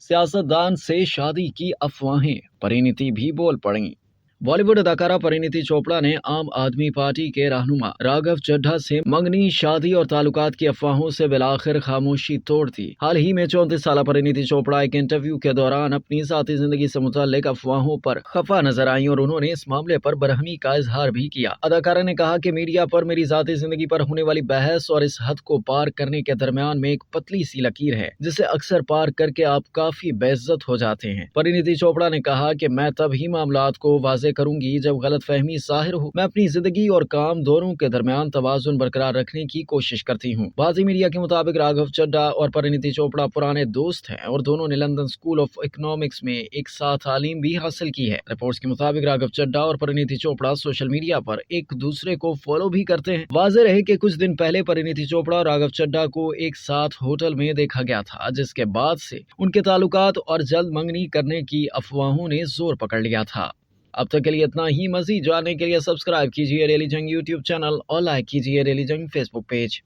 सियासतदान से शादी की अफवाहें, परिणीति भी बोल पड़ी। बॉलीवुड अदाकारा परिणीति चोपड़ा ने आम आदमी पार्टी के रहनुमा राघव चड्ढा से मंगनी, शादी और ताल्लुकात की अफवाहों से बिलाखिर खामोशी तोड़ दी। हाल ही में 34 साल परिणीति चोपड़ा एक इंटरव्यू के दौरान अपनी ज़ाती जिंदगी से मुताल्लिक अफवाहों पर खफा नजर आई और उन्होंने इस मामले पर बरहमी का इजहार भी किया। अदाकारा ने कहा कि मीडिया पर मेरी ज़ाती जिंदगी पर होने वाली बहस और इस हद को पार करने के दरमियान में एक पतली सी लकीर है, जिसे अक्सर पार करके आप काफी बेइज्जत हो जाते हैं। परिणीति चोपड़ा ने कहा कि मैं तब ही मामलात को वाज़े करूंगी जब गलतफहमी ज़ाहिर हो। मैं अपनी जिंदगी और काम दोनों के दरमियान तवाज़ुन बरकरार रखने की कोशिश करती हूँ। बाज़ी मीडिया के मुताबिक राघव चड्ढा और परिणीति चोपड़ा पुराने दोस्त हैं और दोनों ने लंदन स्कूल ऑफ इकोनॉमिक्स में एक साथ तालीम भी हासिल की है। रिपोर्ट्स के मुताबिक राघव चड्ढा और परिणीति चोपड़ा सोशल मीडिया पर एक दूसरे को फॉलो भी करते हैं। वाज़ेह रहे कि कुछ दिन पहले परिणीति चोपड़ा और राघव चड्ढा को एक साथ होटल में देखा गया था, जिसके बाद से उनके ताल्लुकात और जल्द मंगनी करने की अफवाहों ने जोर पकड़ लिया था। अब तक के लिए इतना ही। मज़ीद जानने के लिए सब्सक्राइब कीजिए डेली जंग यूट्यूब चैनल और लाइक कीजिए डेली जंग फेसबुक पेज।